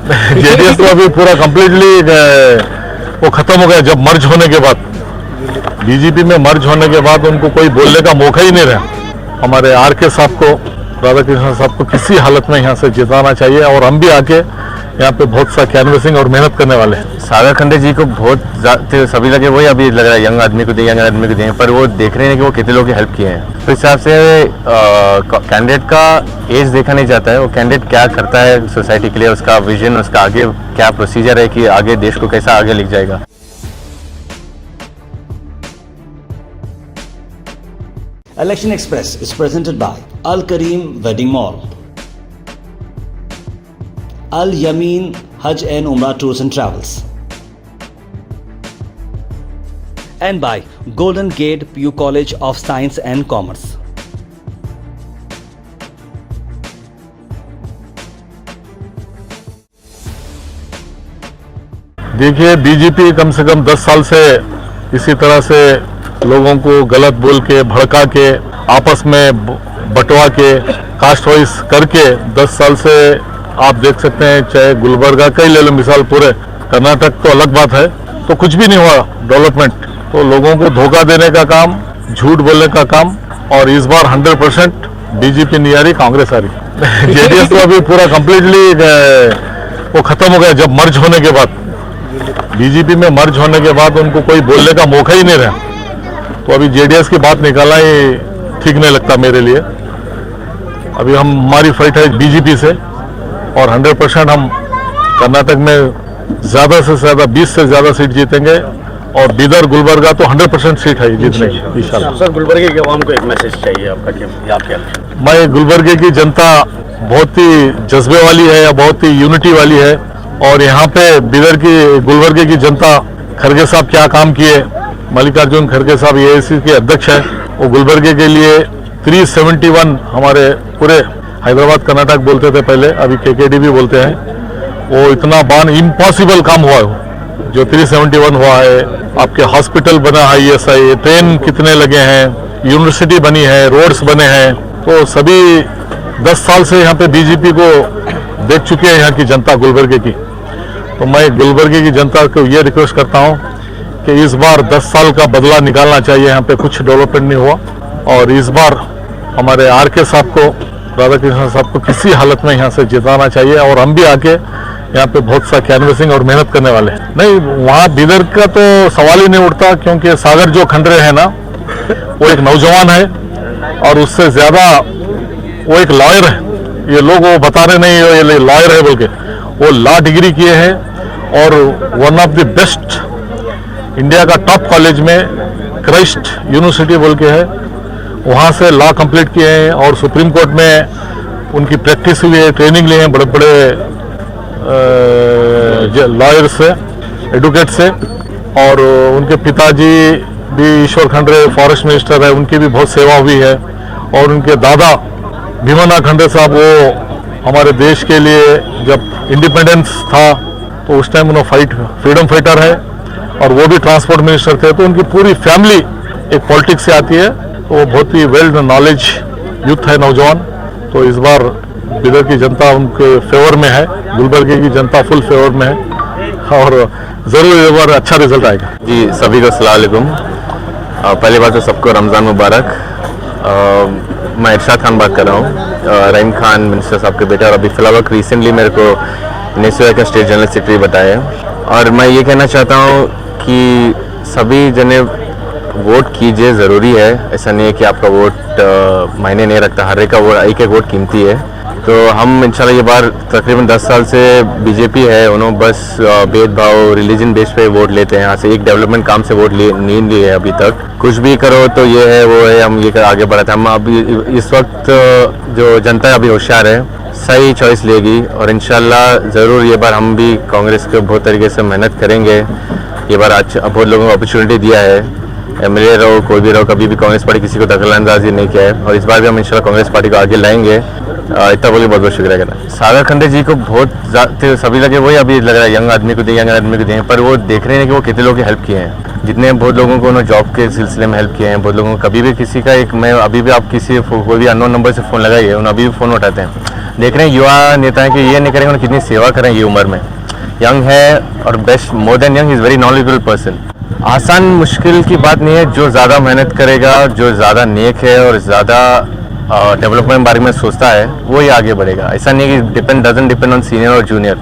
JDS तो अभी पूरा कंप्लीटली वो खत्म हो गया। जब मर्ज होने के बाद, बीजेपी में मर्ज होने के बाद उनको कोई बोलने का मौका ही नहीं रहा। हमारे आर.के. साहब को, राधाकृष्ण साहब को किसी हालत में यहाँ से जिताना चाहिए और हम भी आके यहाँ पे बहुत सा कैनवसिंग और मेहनत करने वाले हैं। सागर खंडे जी को बहुत सभी लगे वही अभी लग रहा है यंग आदमी को दें, पर वो देख रहे हैं कि वो कितने लोगों की हेल्प किए हैं। तो इस हिसाब से कैंडिडेट का एज देखा नहीं जाता है, वो कैंडिडेट क्या करता है सोसाइटी के लिए, उसका विजन, उसका आगे क्या प्रोसीजर है कि आगे देश को कैसा आगे लिख जाएगा। Election Express is presented by Al Kareem Wedding Mall, Al Yamin Hajj and Umrah Tours and Travels, and by Golden Gate PU College of Science and Commerce. देखिए, बीजेपी कम से कम 10 साल से इसी तरह से लोगों को गलत बोल के, भड़का के, आपस में बंटवा के, कास्ट वाइज करके 10 साल से आप देख सकते हैं। चाहे गुलबर्गा का ही ले लो मिसाल, पूरे कर्नाटक तो अलग बात है, तो कुछ भी नहीं हुआ डेवलपमेंट। तो लोगों को धोखा देने का काम, झूठ बोलने का काम, और इस बार 100% बीजेपी नहीं आ रही, कांग्रेस आ रही। जेडीएस तो अभी पूरा कंप्लीटली वो खत्म हो गया। जब मर्ज होने के बाद, बीजेपी में मर्ज होने के बाद उनको कोई बोलने का मौका ही नहीं रहा। तो अभी जेडीएस की बात निकालना ही ठीक नहीं लगता मेरे लिए। अभी हमारी फाइट है बीजेपी से, और 100% हम कर्नाटक में ज़्यादा से ज़्यादा 20 से ज़्यादा सीट जीतेंगे, और बीदर गुलबर्गा तो 100% सीट है जीतने की इंशाल्लाह। सर, गुलबर्गे की आवाम को एक मैसेज चाहिए आपका क्या? मैं गुलबर्गे की जनता बहुत ही जज्बे वाली है, या बहुत ही यूनिटी वाली है, और यहाँ पे बीदर की, गुलबर्गे की जनता, खड़गे साहब क्या काम किए, मल्लिकार्जुन खड़गे साहब एआईसी के अध्यक्ष हैं, वो गुलबर्गे के लिए 371, हमारे पूरे हैदराबाद कर्नाटक बोलते थे पहले, अभी केकेडी भी बोलते हैं, वो इतना इम्पॉसिबल काम हुआ है जो 371 हुआ है। आपके हॉस्पिटल बना है, ईएसआई, ट्रेन कितने लगे हैं, यूनिवर्सिटी बनी है, रोड्स बने हैं। तो सभी 10 साल से यहाँ पे बीजेपी को देख चुके हैं यहाँ की जनता गुलबर्गे की। तो मैं गुलबर्गे की जनता को ये रिक्वेस्ट करता हूँ कि इस बार 10 साल का बदला निकालना चाहिए। यहाँ पे कुछ डेवलपमेंट नहीं हुआ, और इस बार हमारे आर.के. साहब को, राधाकृष्ण साहब को किसी हालत में यहाँ से जिताना चाहिए, और हम भी आके यहाँ पे बहुत सा कैनवसिंग और मेहनत करने वाले हैं। नहीं, वहाँ बीदर का तो सवाल ही नहीं उठता, क्योंकि सागर जो खंडरे है ना, वो एक नौजवान है, और उससे ज़्यादा वो एक लॉयर है। ये लोग वो बता रहे नहीं ये लॉयर है बोल के, वो लॉ डिग्री किए हैं, और one of the best India का टॉप कॉलेज में क्राइस्ट यूनिवर्सिटी बोल के है, वहाँ से लॉ कंप्लीट किए हैं, और सुप्रीम कोर्ट में उनकी प्रैक्टिस हुई है, ट्रेनिंग लिए हैं बड़े बड़े लॉयर से, एडवोकेट से। और उनके पिताजी भी ईश्वर खंडरे फॉरेस्ट मिनिस्टर है, उनकी भी बहुत सेवा हुई है। और उनके दादा भीमन्ना खंडरे साहब, वो हमारे देश के लिए जब इंडिपेंडेंस था तो उस टाइम उन्होंने फ्रीडम फाइटर है, और वो भी ट्रांसपोर्ट मिनिस्टर थे। तो उनकी पूरी फैमिली एक पॉलिटिक्स से आती है, तो वो बहुत ही वेल नॉलेज यूथ है, नौजवान। तो इस बार बीदर की जनता उनके फेवर में है, गुलबर्गे की जनता फुल फेवर में है, और ज़रूर इस बार अच्छा रिजल्ट आएगा। जी, सभी को अस्सलाम वालेकुम। पहली बात तो सबको रमज़ान मुबारक। मैं इरशाद खान बात कर रहा हूँ, रहीम खान मिनिस्टर साहब के बेटा, और अभी फिलहाल रिसेंटली मेरे को नेशनल का स्टेट जनरल सेक्रेटरी बताया। और मैं ये कहना चाहता हूँ कि सभी जने वोट कीजिए, ज़रूरी है। ऐसा नहीं है कि आपका वोट मायने नहीं रखता, हर एक का वोट, एक एक वोट कीमती है। तो हम इंशाल्लाह ये बार तकरीबन 10 साल से बीजेपी है, उन्होंने बस भेदभाव, रिलीजन बेस पे वोट लेते हैं। यहाँ से एक डेवलपमेंट काम से वोट नहीं लिए अभी तक। कुछ भी करो तो ये है वो है, हम ये कर आगे बढ़ाते हैं। हम अभी इस वक्त जो जनता अभी होशियार है, सही चॉइस लेगी, और इंशाल्लाह ज़रूर ये बार हम भी कांग्रेस को बहुत तरीके से मेहनत करेंगे। ये बार आज बहुत लोगों को अपॉर्चुनिटी दिया है, एमएलए रहो, कोई भी रहो, कभी भी कांग्रेस पार्टी किसी को दखलंदाजी नहीं किया है, और इस बार भी हम इंशाल्लाह कांग्रेस पार्टी को आगे लाएंगे। इतना बोलिए, बहुत बहुत शुक्रिया करना। सागर खंडे जी को बहुत सभी लगे वही अभी लग रहा है यंग आदमी को दें, पर वो देख रहे हैं कि वो कितने लोगों की हेल्प किए हैं। जितने बहुत लोगों को उन्होंने जॉब के सिलसिले में हेल्प किए हैं, बहुत लोगों को कभी भी किसी का एक, मैं अभी भी आप किसी कोई भी अननोन नंबर से फ़ोन लगाइए, उन्हें अभी भी फ़ोन उठाते हैं। देख रहे हैं युवा नेता कि ये नहीं करेंगे और कितनी सेवा करें ये उम्र में। यंग है और best more than young is very knowledgeable person. आसान मुश्किल की बात नहीं है, जो ज़्यादा मेहनत करेगा, जो ज़्यादा नेक है और ज़्यादा डेवलपमेंट बारे में सोचता है वो ही आगे बढ़ेगा। ऐसा नहीं कि डजंट डिपेंड ऑन सीनियर और जूनियर।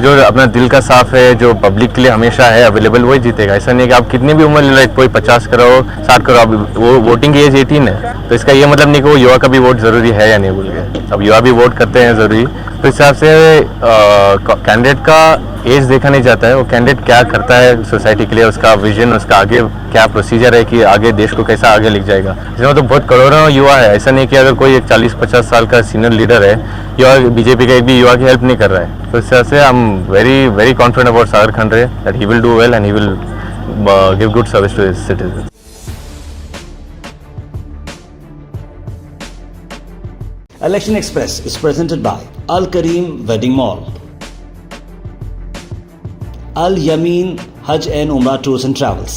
जो अपना दिल का साफ है, जो पब्लिक के लिए हमेशा है अवेलेबल, वही जीतेगा। ऐसा नहीं है कि आप कितनी भी उम्र ले लो, कोई 50 करो 60 करो, अब वो वोटिंग की एज 18 है, तो इसका ये मतलब नहीं कि वो युवा का भी वोट ज़रूरी है या नहीं बोल के। अब युवा भी वोट करते हैं ज़रूरी, तो इस हिसाब से कैंडिडेट का एज देखा नहीं जाता है, वो कैंडिडेट क्या करता है सोसाइटी के लिए, उसका विजन, उसका आगे क्या प्रोसीजर है कि आगे देश को कैसा आगे लिख जाएगा। इसमें तो बहुत करोड़ों युवा है, ऐसा नहीं कि अगर कोई एक 40-50 साल का सीनियर लीडर है, युवा बीजेपी का एक भी युवा की हेल्प नहीं कर रहा है। तो इस तरह से I am very very confident about Sagar Khandre that he will do well and he will give good service to his citizen. Election Express is presented by Al Kareem Wedding Mall, Al Yamin Hajj and Umrah Tours and Travels,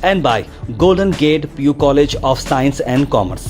and by Golden Gate PU College of Science and Commerce.